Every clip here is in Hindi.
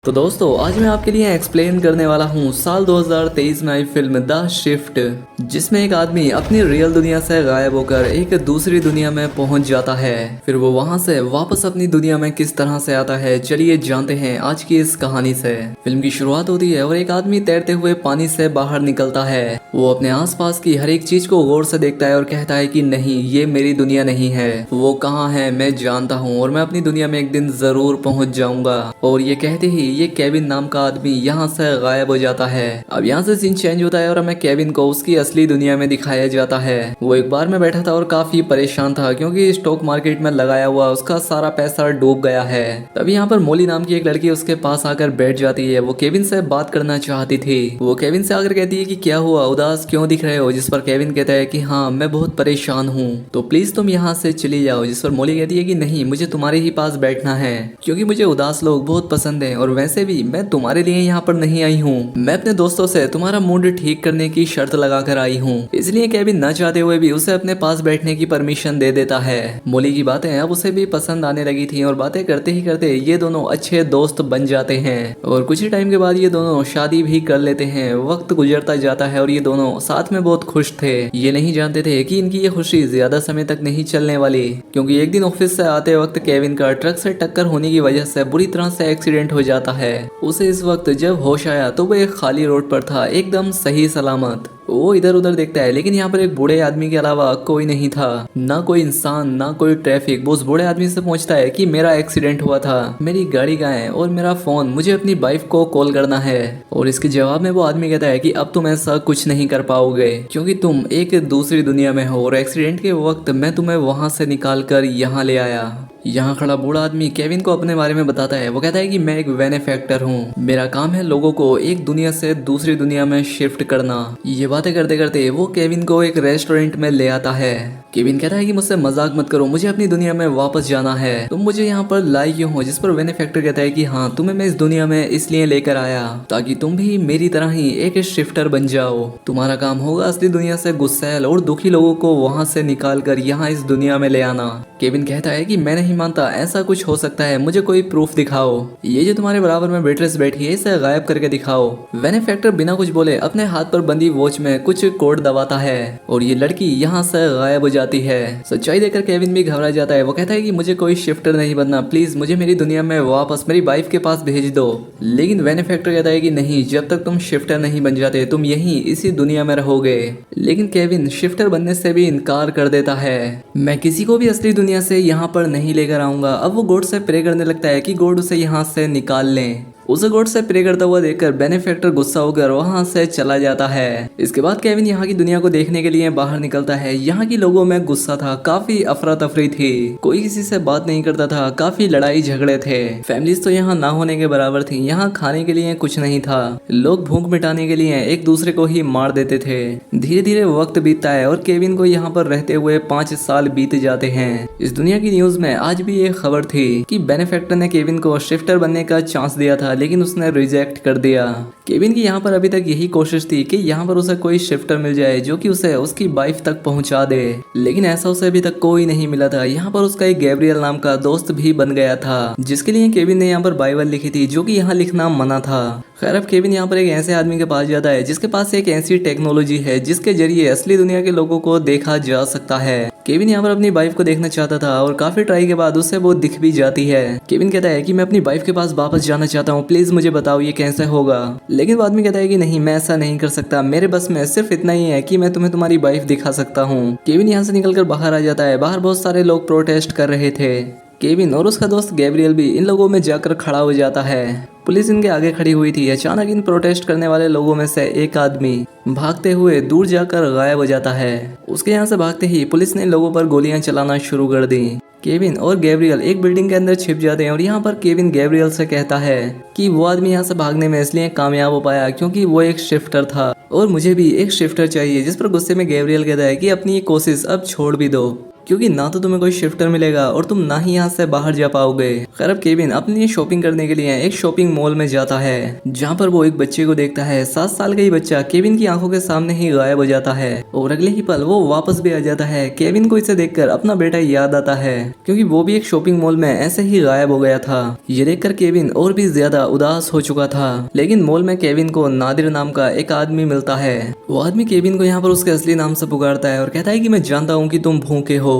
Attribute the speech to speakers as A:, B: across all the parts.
A: तो दोस्तों आज मैं आपके लिए एक्सप्लेन करने वाला हूँ साल 2023 में आई फिल्म द शिफ्ट, जिसमें एक आदमी अपनी रियल दुनिया से गायब होकर एक दूसरी दुनिया में पहुंच जाता है। फिर वो वहां से वापस अपनी दुनिया में किस तरह से आता है, चलिए जानते हैं आज की इस कहानी से। फिल्म की शुरुआत होती है और एक आदमी तैरते हुए पानी से बाहर निकलता है। वो अपने आसपास की हर एक चीज को गौर से देखता है और कहता है कि नहीं, ये मेरी दुनिया नहीं है। वो कहाँ है मैं जानता हूँ और मैं अपनी दुनिया में एक दिन जरूर पहुंच जाऊंगा। और ये कहते ही ये केविन नाम का आदमी यहाँ से गायब हो जाता है। अब यहाँ से सीन चेंज होता है और हमें केविन को उसकी असली दुनिया में दिखाया जाता है। वो एक बार में बैठा था और काफी परेशान था क्योंकि स्टॉक मार्केट में लगाया हुआ उसका सारा पैसा डूब गया है। तभी यहाँ पर मोली नाम की एक लड़की उसके पास आकर बैठ जाती है। वो केविन से बात करना चाहती थी। वो केविन से आकर कहती है कि क्या हुआ, उदास क्यों दिख रहे हो। जिस पर केविन कहता है कि हाँ मैं बहुत परेशान हूँ, तो प्लीज तुम यहाँ से चली जाओ। जिस पर मोली कहती है कि नहीं, मुझे तुम्हारे ही पास बैठना है क्योंकि मुझे उदास लोग बहुत पसंद है और वैसे भी मैं तुम्हारे लिए यहाँ पर नहीं आई हूँ। मैं अपने दोस्तों से तुम्हारा मूड ठीक करने की शर्त लगाकर आई हूँ। इसलिए केविन न चाहते हुए भी उसे अपने पास बैठने की परमिशन दे देता है। मोली की बातें अब उसे भी पसंद आने लगी थी और बातें करते ही करते ये दोनों अच्छे दोस्त बन जाते हैं और कुछ ही टाइम के बाद ये दोनों शादी भी कर लेते हैं। वक्त गुजरता जाता है और ये दोनों साथ में बहुत खुश थे। ये नहीं जानते थे कि इनकी ये खुशी ज्यादा समय तक नहीं चलने वाली, क्योंकि एक दिन ऑफिस से आते वक्त केविन का ट्रक से टक्कर होने की वजह से बुरी तरह से एक्सीडेंट हो जाता है। उसे इस वक्त जब होश आया तो वो एक खाली रोड पर था, एकदम सही सलामत। वो इधर उधर देखता है लेकिन यहाँ पर एक बूढ़े आदमी के अलावा कोई नहीं था, ना कोई इंसान ना कोई ट्रैफिक। वो उस बूढ़े आदमी से पूछता है कि मेरा एक्सीडेंट हुआ था, मेरी गाड़ी कहाँ है और मेरा फोन, मुझे अपनी वाइफ को कॉल करना है। और इसके जवाब में वो आदमी कहता है कि अब तुम ऐसा कुछ नहीं कर पाओगे क्योंकि तुम एक दूसरी दुनिया में हो और एक्सीडेंट के वक्त मैं तुम्हें वहां से निकाल कर यहाँ ले आया। यहाँ खड़ा बूढ़ा आदमी केविन को अपने बारे में बताता है। वो कहता है कि मैं एक बेनिफैक्टर हूँ, मेरा काम है लोगों को एक दुनिया से दूसरी दुनिया में शिफ्ट करना। ये बातें करते करते वो केविन को एक रेस्टोरेंट में ले आता है। केविन कहता है कि मुझसे मजाक मत करो, मुझे अपनी दुनिया में वापस जाना है, तुम मुझे यहाँ पर लाई क्यों हो। जिस पर बेनिफैक्टर कहता है कि हाँ, तुम्हें मैं इस दुनिया में इसलिए लेकर आया ताकि तुम भी मेरी तरह ही एक शिफ्टर बन जाओ। तुम्हारा काम होगा असली दुनिया से गुस्सैल और दुखी लोगों को वहाँ से निकाल कर यहाँ इस दुनिया में ले आना। केविन कहता है कि मैं नहीं मानता, ऐसा कुछ हो सकता है, मुझे कोई प्रूफ दिखाओ। ये जो तुम्हारे बराबर में वेट्रेस बैठी है इसे गायब करके दिखाओ। बेनिफैक्टर बिना कुछ बोले अपने हाथ पर बंदी वॉच में कुछ कोड दबाता है और ये लड़की यहाँ से गायब हो जाती है। सच्चाई देखकर केविन भी घबरा जाता है। वो कहता है कि मुझे कोई शिफ्टर नहीं बनना, प्लीज मुझे मेरी दुनिया में वापस मेरी वाइफ के पास भेज दो। लेकिन बेनिफैक्टर कहता है कि नहीं, जब तक तुम शिफ्टर नहीं बन जाते तुम यहीं इसी दुनिया में रहोगे। लेकिन केविन शिफ्टर बनने से भी इनकार कर देता है। मैं किसी को भी असली दुनिया से यहाँ पर नहीं लेकर आऊंगा। अब वो गॉड से प्रे करने लगता है कि गॉड उसे यहाँ से निकाल लें। उसे गॉड से प्रे करता हुआ देखकर बेनिफैक्टर गुस्सा होकर वहां से चला जाता है। इसके बाद केविन यहाँ की दुनिया को देखने के लिए बाहर निकलता है। यहाँ के लोगों में गुस्सा था, काफी अफरा तफरी थी, कोई किसी से बात नहीं करता था, काफी लड़ाई झगड़े थे। फैमिलीज तो यहाँ ना होने के बराबर थी। यहाँ खाने के लिए कुछ नहीं था, लोग भूख मिटाने के लिए एक दूसरे को ही मार देते थे। धीरे धीरे वक्त बीतता है और केविन को यहाँ पर रहते हुए 5 साल बीत जाते हैं। इस दुनिया की न्यूज में आज भी ये खबर थी कि बेनिफैक्टर ने केविन को शिफ्टर बनने का चांस दिया था, लेकिन उसने रिजेक्ट कर दिया। केविन की यहाँ पर अभी तक यही कोशिश थी कि यहाँ पर उसे कोई शिफ्टर मिल जाए जो कि उसे उसकी वाइफ तक पहुंचा दे, लेकिन ऐसा उसे अभी तक कोई नहीं मिला था। यहाँ पर उसका एक गैब्रियल नाम का दोस्त भी बन गया था, जिसके लिए केविन ने यहाँ पर बाइबल लिखी थी जो कि यहाँ लिखना मना था। खैर अब केविन यहाँ पर एक ऐसे आदमी के पास जाता है जिसके पास एक ऐसी टेक्नोलॉजी है जिसके जरिए असली दुनिया के लोगों को देखा जा सकता है। केविन यहाँ पर अपनी वाइफ को देखना चाहता था और काफी ट्राई के बाद उससे वो दिख भी जाती है। केविन कहता है कि मैं अपनी वाइफ के पास वापस जाना चाहता हूँ, प्लीज मुझे बताओ ये कैसे होगा। लेकिन वो आदमी कहता है कि नहीं, मैं ऐसा नहीं कर सकता, मेरे बस में सिर्फ इतना ही है कि मैं तुम्हें तुम्हारी वाइफ दिखा सकता हूँ। केविन यहाँ से निकलकर बाहर आ जाता है। बाहर बहुत सारे लोग प्रोटेस्ट कर रहे थे। केविन और उसका दोस्त गैब्रियल भी इन लोगों में जाकर खड़ा हो जाता है। पुलिस इनके आगे खड़ी हुई थी। अचानक इन प्रोटेस्ट करने वाले लोगों में से एक आदमी भागते हुए दूर जाकर गायब हो जाता है। उसके यहाँ से भागते ही पुलिस ने लोगों पर गोलियां चलाना शुरू कर दी। केविन और गैब्रियल एक बिल्डिंग के अंदर छिप जाते हैं और यहाँ पर केविन गैब्रियल से कहता है कि वो आदमी यहाँ से भागने में इसलिए कामयाब हो पाया क्योंकि वो एक शिफ्टर था और मुझे भी एक शिफ्टर चाहिए। जिस पर गुस्से में गैब्रियल कहता है कि अपनी ये कोशिश अब छोड़ भी दो। क्योंकि ना तो तुम्हें कोई शिफ्टर मिलेगा और तुम ना ही यहाँ से बाहर जा पाओगे। खैर अब केविन अपने लिए शॉपिंग करने के लिए एक शॉपिंग मॉल में जाता है, जहाँ पर वो एक बच्चे को देखता है। 7 साल का ही बच्चा केविन की आंखों के सामने ही गायब हो जाता है और अगले ही पल वो वापस भी आ जाता है। केविन को इसे देखकर अपना बेटा याद आता है, क्योंकि वो भी एक शॉपिंग मॉल में ऐसे ही गायब हो गया था। ये देखकर केविन और भी ज्यादा उदास हो चुका था। लेकिन मॉल में केविन को नादिर नाम का एक आदमी मिलता है। वो आदमी केविन को यहाँ पर उसके असली नाम से पुकारता है और कहता है कि मैं जानता हूँ कि तुम भूखे हो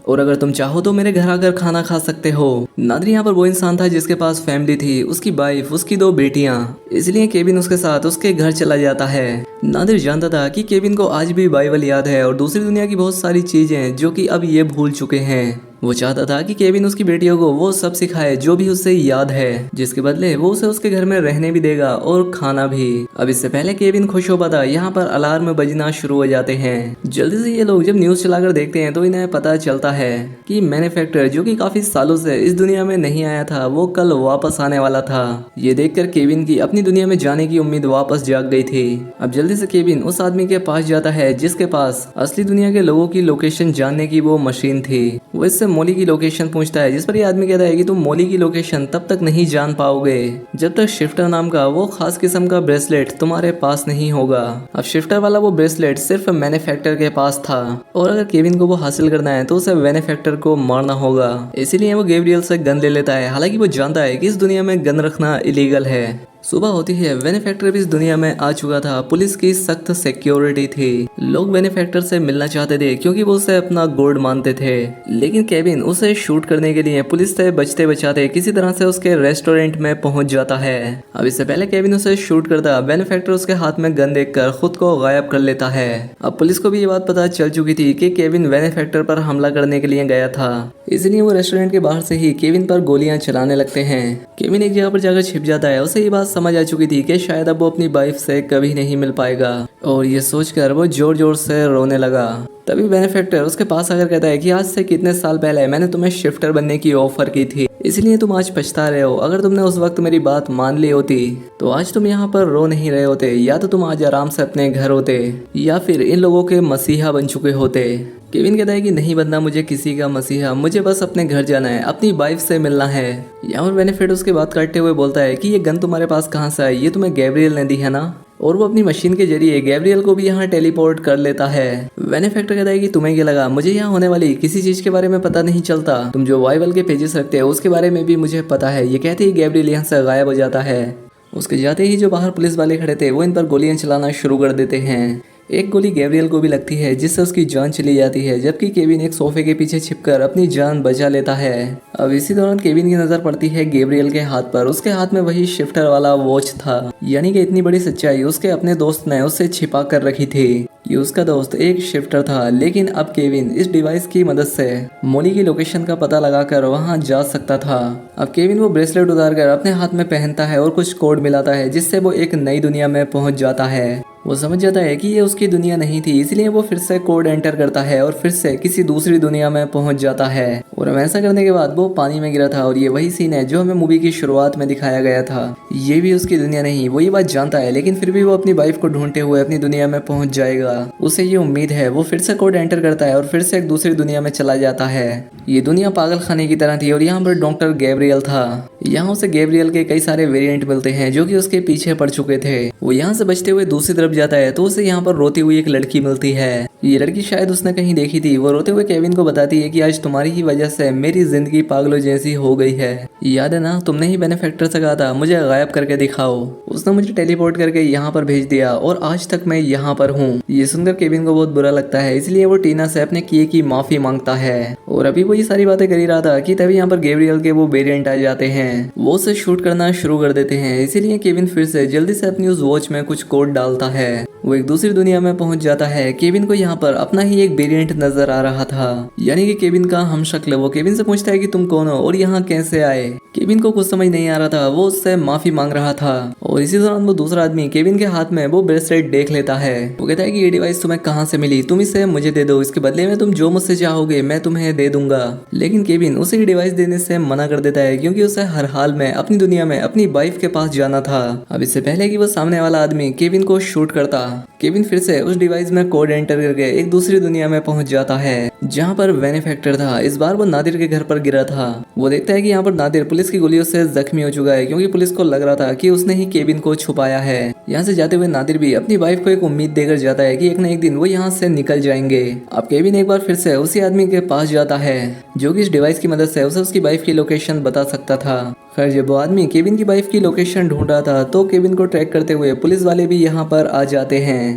A: और अगर तुम चाहो तो मेरे घर आकर खाना खा सकते हो। नादिर यहाँ पर वो इंसान था जिसके पास फैमिली थी, उसकी वाइफ, उसकी 2 बेटियां। इसलिए केविन उसके साथ उसके घर चला जाता है। नादिर जानता था कि केविन को आज भी बाइबल याद है और दूसरी दुनिया की बहुत सारी चीजें जो कि अब ये भूल चुके हैं। वो चाहता था कि केविन उसकी बेटियों को वो सब सिखाए जो भी उससे याद है, जिसके बदले वो उसे उसके घर में रहने भी देगा और खाना भी। अब इससे पहले केविन खुश हो पाता, यहाँ पर अलार्म बजना शुरू हो जाते हैं। जल्दी से ये लोग जब न्यूज चलाकर देखते हैं तो इन्हें पता चलता है कि मैन्युफैक्चरर जो कि काफी सालों से इस दुनिया में नहीं आया था, वो कल वापस आने वाला था। ये देखकर केविन की अपनी दुनिया में जाने की उम्मीद वापस जाग गई थी। अब जल्दी से केविन उस आदमी के पास जाता है जिसके पास असली दुनिया के लोगों की लोकेशन जानने की वो मशीन थी। वो इससे मोली की लोकेशन पूछता है, जिस पर ये आदमी कहता है कि तुम मोली की लोकेशन तब तक नहीं जान पाओगे जब तक शिफ्टर नाम का वो खास किस्म का ब्रेसलेट तुम्हारे पास नहीं होगा। अब शिफ्टर वाला वो ब्रेसलेट सिर्फ मैन्युफैक्चरर के पास था और अगर केविन को वो हासिल करना है तो उसे मैन्युफैक्चरर को मारना होगा। इसीलिए वो गैब्रियल से गन ले लेता है, हालांकि वो जानता है कि इस दुनिया में गन रखना इलीगल है। सुबह होती है, बेनिफैक्टर भी इस दुनिया में आ चुका था। पुलिस की सख्त सिक्योरिटी थी। लोग बेनिफैक्टर से मिलना चाहते थे क्योंकि वो उसे अपना गॉड मानते थे। लेकिन केविन उसे शूट करने के लिए पुलिस से बचते बचाते किसी तरह से उसके रेस्टोरेंट में पहुंच जाता है। अब इससे पहले केविन उसे शूट करता, बेनिफैक्टर उसके हाथ में गन देखकर खुद को गायब कर लेता है। अब पुलिस को भी ये बात पता चल चुकी थी कि केविन बेनिफैक्टर पर हमला करने के लिए गया था, इसलिए वो रेस्टोरेंट के बाहर से ही केविन पर गोलियां चलाने लगते हैं। केविन एक जगह पर जाकर छिप जाता है। उसे ये बात समझ आ चुकी थी कि शायद अब वो अपनी वाइफ से कभी नहीं मिल पाएगा और ये सोचकर वो जोर जोर से रोने लगा। तभी बेनिफैक्टर उसके पास आकर कहता है कि आज से कितने साल पहले मैंने तुम्हें शिफ्टर बनने की ऑफर की थी, इसलिए तुम आज पछता रहे हो। अगर तुमने उस वक्त मेरी बात मान ली होती तो आज तुम यहाँ पर रो नहीं रहे होते, या तो तुम आज आराम से अपने घर होते या फिर इन लोगों के मसीहा बन चुके होते। केविन कहता है कि नहीं बनना मुझे किसी का मसीहा, मुझे बस अपने घर जाना है, अपनी वाइफ से मिलना है। यहाँ पर बेनिफिट उसके बात काटते हुए बोलता है कि ये गन तुम्हारे पास कहाँ से आई, ये तुम्हें गैब्रियल ने दी है ना। और वो अपनी मशीन के जरिए गैब्रियल को भी यहाँ टेलीपोर्ट कर लेता है। बेनिफैक्टर कहता है कि तुम्हें क्या लगा मुझे यहाँ होने वाली किसी चीज के बारे में पता नहीं चलता, तुम जो बाइबल के पेजेस रखते हो उसके बारे में भी मुझे पता है। ये कहते ही गैब्रियल यहाँ से गायब हो जाता है। उसके जाते ही जो बाहर पुलिस वाले खड़े थे वो इन पर गोलियां चलाना शुरू कर देते हैं। एक गोली गैब्रियल को भी लगती है जिससे उसकी जान चली जाती है, जबकि केविन एक सोफे के पीछे छिपकर अपनी जान बचा लेता है। अब इसी दौरान केविन की नजर पड़ती है गैब्रियल के हाथ पर। उसके हाथ में वही शिफ्टर वाला वॉच था, यानी कि इतनी बड़ी सच्चाई उसके अपने दोस्त ने उससे छिपा कर रखी थी कि उसका दोस्त एक शिफ्टर था। लेकिन अब केविन इस डिवाइस की मदद से मोली की लोकेशन का पता लगाकर वहां जा सकता था। अब केविन वो ब्रेसलेट उतारकर अपने हाथ में पहनता है और कुछ कोड मिलाता है जिससे वो एक नई दुनिया में पहुंच जाता है। वो समझ जाता है कि ये उसकी दुनिया नहीं थी, इसलिए वो फिर से कोड एंटर करता है और फिर से किसी दूसरी दुनिया में पहुंच जाता है। और ऐसा करने के बाद वो पानी में गिरा था और ये वही सीन है जो हमें मूवी की शुरुआत में दिखाया गया था। ये भी उसकी दुनिया नहीं, वो ये बात जानता है, लेकिन फिर भी वो अपनी वाइफ को ढूंढते हुए अपनी दुनिया में पहुंच जाएगा। उसे ये उम्मीद है। वो फिर से कोड एंटर करता है और फिर से एक दूसरी दुनिया में चला जाता है। ये दुनिया पागल खाने की तरह थी और यहाँ पर डॉक्टर गैब्रियल था। यहाँ उसे गैब्रियल के कई सारे वेरिएंट मिलते हैं जो कि उसके पीछे पड़ चुके थे। वो यहाँ से बचते हुए दूसरी तरफ जाता है तो उसे यहाँ पर रोती हुई एक लड़की मिलती है। ये लड़की शायद उसने कहीं देखी थी। वो रोते हुए केविन को बताती है कि आज तुम्हारी ही वजह से मेरी जिंदगी पागलों जैसी हो गई है। याद है ना, तुमने ही बेनिफैक्टर से कहा था मुझे गायब करके दिखाओ। उसने मुझे टेलीपोर्ट करके यहाँ पर भेज दिया और आज तक मैं यहाँ पर हूँ। ये सुनकर केविन को बहुत बुरा लगता है, इसलिए वो टीना से अपने किए की माफी मांगता है। और अभी वो ये सारी बातें कर ही रहा था कि तभी यहाँ पर गैब्रियल के वो वेरिएंट आ जाते हैं। वो उसे शूट करना शुरू कर देते हैं, इसीलिए केविन फिर से जल्दी से अपनी उस वॉच में कुछ कोड डालता है। वो एक दूसरी दुनिया में पहुंच जाता है। केविन को यहाँ पर अपना ही एक वेरिएंट नजर आ रहा था, यानी कि केविन का हमशक्ल। वो केविन से पूछता है कि तुम कौन हो और यहाँ कैसे आए। केविन को कुछ समझ नहीं आ रहा था, वो उससे माफी मांग रहा था। और इसी दौरान वो दूसरा आदमी केविन के हाथ में वो ब्रेसलेट देख लेता है। वो कहता है कि ये डिवाइस तुम्हें कहाँ से मिली, तुम इसे मुझे दे दो, इसके बदले में तुम जो मुझसे चाहोगे मैं तुम्हें दे दूंगा। लेकिन केविन उसे डिवाइस देने से मना कर देता है क्योंकि उसे हर हाल में अपनी दुनिया में अपनी वाइफ के पास जाना था। अब इससे पहले कि वो सामने वाला आदमी केविन को शूट करता, केविन फिर से उस डिवाइस में कोड एंटर करके एक दूसरी दुनिया में पहुंच जाता है जहां पर बेनिफैक्टर था। इस बार वो नादिर के घर पर गिरा था। वो देखता है कि यहाँ पर नादिर पुलिस की गोलियों से जख्मी हो चुका है क्योंकि पुलिस को लग रहा था कि उसने ही केविन को छुपाया है। यहाँ से जाते हुए नादिर भी अपनी वाइफ को एक उम्मीद देकर जाता है कि एक न एक दिन वो यहाँ से निकल जाएंगे। अब केविन एक बार फिर से उसी आदमी के पास जाता है जो कि इस डिवाइस की मदद से उसे उसकी वाइफ की लोकेशन बता सकता था। खैर जब वो आदमी केविन की वाइफ की लोकेशन ढूंढ रहा था तो केविन को ट्रैक करते हुए पुलिस वाले भी यहाँ पर आ जाते हैं।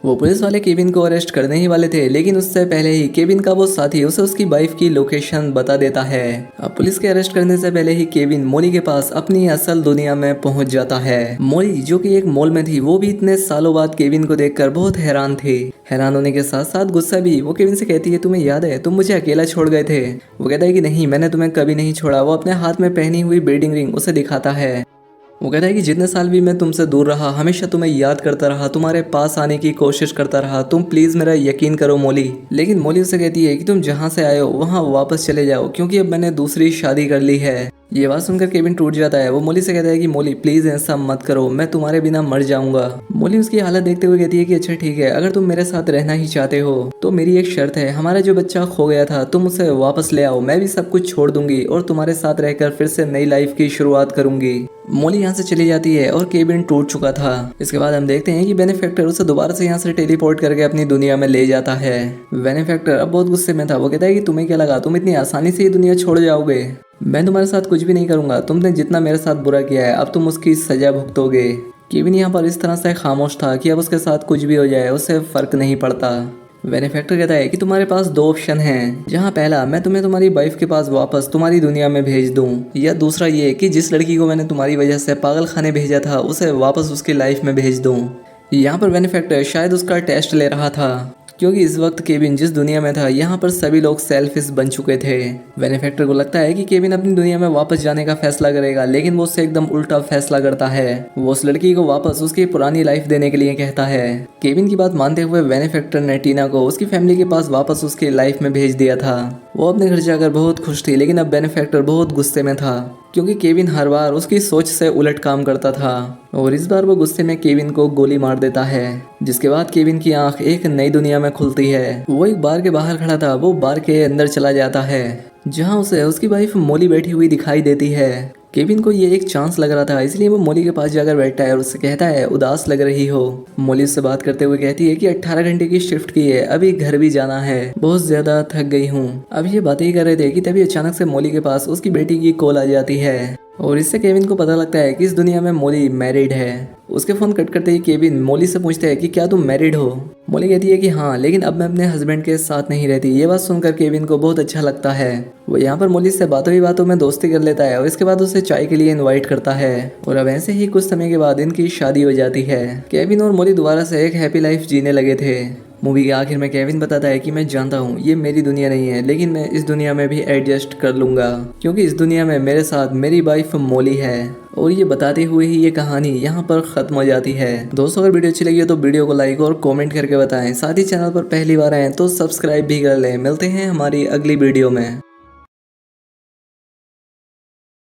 A: वो पुलिस वाले केविन को अरेस्ट करने ही वाले थे लेकिन उससे पहले ही केविन का वो साथी उसे उसकी वाइफ की लोकेशन बता देता है। अब पुलिस के अरेस्ट करने से पहले ही केविन मोली के पास अपनी असल दुनिया में पहुंच जाता है। मोली जो कि एक मॉल में थी वो भी इतने सालों बाद केविन को देखकर बहुत हैरान थी। हैरान होने के साथ साथ गुस्सा भी। वो केविन से कहती है तुम्हें याद है तुम मुझे अकेला छोड़ गए थे। वो कहता है कि नहीं मैंने तुम्हें कभी नहीं छोड़ा। वो अपने हाथ में पहनी हुई वेडिंग रिंग उसे दिखाता है। वो कहता है कि जितने साल भी मैं तुमसे दूर रहा हमेशा तुम्हें याद करता रहा, तुम्हारे पास आने की कोशिश करता रहा। तुम प्लीज मेरा यकीन करो मोली। लेकिन मोली उसे कहती है कि तुम जहाँ से आए हो वहाँ वापस चले जाओ क्योंकि अब मैंने दूसरी शादी कर ली है। ये बात सुनकर केविन टूट जाता है। वो मोली से कहता है कि मोली प्लीज ऐसा मत करो, मैं तुम्हारे बिना मर जाऊंगा। मोली उसकी हालत देखते हुए कहती है कि अच्छा ठीक है, अगर तुम मेरे साथ रहना ही चाहते हो तो मेरी एक शर्त है, हमारा जो बच्चा खो गया था तुम उसे वापस ले आओ। मैं भी सब कुछ छोड़ दूंगी और तुम्हारे साथ रहकर फिर से नई लाइफ की शुरुआत करूंगी। मोली यहाँ से चली जाती है और केविन टूट चुका था। इसके बाद हम देखते हैं कि बेनिफैक्टर उसे दोबारा से यहाँ से टेलीपोर्ट करके अपनी दुनिया में ले जाता है। बेनिफैक्टर अब बहुत गुस्से में था। वो कहता है कि तुम्हें क्या लगा तुम इतनी आसानी से ये दुनिया छोड़ जाओगे? मैं तुम्हारे साथ कुछ भी नहीं करूंगा। तुमने जितना मेरे साथ बुरा किया है अब तुम उसकी सजा भुगतोगे। केविन यहाँ पर इस तरह से खामोश था कि अब उसके साथ कुछ भी हो जाए उससे फर्क नहीं पड़ता। बेनिफैक्टर कहता है कि तुम्हारे पास दो ऑप्शन हैं, जहाँ पहला मैं तुम्हें तुम्हारी वाइफ के पास वापस तुम्हारी दुनिया में भेज दूं, या दूसरा ये कि जिस लड़की को मैंने तुम्हारी वजह से पागल खाने भेजा था उसे वापस उसकी लाइफ में भेज दूं। यहाँ पर बेनिफैक्टर शायद उसका टेस्ट ले रहा था क्योंकि इस वक्त केविन जिस दुनिया में था यहाँ पर सभी लोग सेल्फिश बन चुके थे। बेनिफैक्टर को लगता है कि केविन अपनी दुनिया में वापस जाने का फैसला करेगा लेकिन वो उससे एकदम उल्टा फैसला करता है। वो उस लड़की को वापस उसकी पुरानी लाइफ देने के लिए कहता है। केविन की बात मानते हुए बेनिफैक्टर ने टीना को उसकी फैमिली के पास वापस उसकी लाइफ में भेज दिया था। वो अपने घर जाकर बहुत खुश थी लेकिन अब बेनिफैक्टर बहुत गुस्से में था क्योंकि केविन हर बार उसकी सोच से उलट काम करता था और इस बार वो गुस्से में केविन को गोली मार देता है, जिसके बाद केविन की आंख एक नई दुनिया में खुलती है। वो एक बार के बाहर खड़ा था, वो बार के अंदर चला जाता है जहां उसे उसकी वाइफ मोली बैठी हुई दिखाई देती है। केविन को ये एक चांस लग रहा था इसलिए वो मोली के पास जाकर बैठता है और उससे कहता है उदास लग रही हो। मोली उससे बात करते हुए कहती है कि 18 घंटे की शिफ्ट की है, अभी घर भी जाना है, बहुत ज्यादा थक गई हूँ। अब ये बातें ही कर रहे थे कि तभी अचानक से मोली के पास उसकी बेटी की कॉल आ जाती है और इससे केविन को पता लगता है कि इस दुनिया में मोली मैरिड है। उसके फोन कट करते ही केविन मोली से पूछता है कि क्या तुम मैरिड हो? मोली कहती है कि हाँ, लेकिन अब मैं अपने हस्बैंड के साथ नहीं रहती। ये बात सुनकर केविन को बहुत अच्छा लगता है। वो यहाँ पर मोली से बातों ही बातों में दोस्ती कर लेता है और इसके बाद उसे चाय के लिए इनवाइट करता है और अब ऐसे ही कुछ समय के बाद इनकी शादी हो जाती है। केविन और मोली दोबारा से एक हैप्पी लाइफ जीने लगे थे। मूवी के आखिर में केविन बताता है कि मैं जानता हूँ ये मेरी दुनिया नहीं है लेकिन मैं इस दुनिया में भी एडजस्ट कर लूंगा क्योंकि इस दुनिया में मेरे साथ मेरी वाइफ मोली है। और ये बताते हुए ही ये कहानी यहाँ पर खत्म हो जाती है। दोस्तों अगर वीडियो अच्छी लगी हो तो वीडियो को लाइक और कमेंट करके बताएं। साथ ही चैनल पर पहली बार आए तो सब्सक्राइब भी कर लें। मिलते हैं हमारी अगली वीडियो में।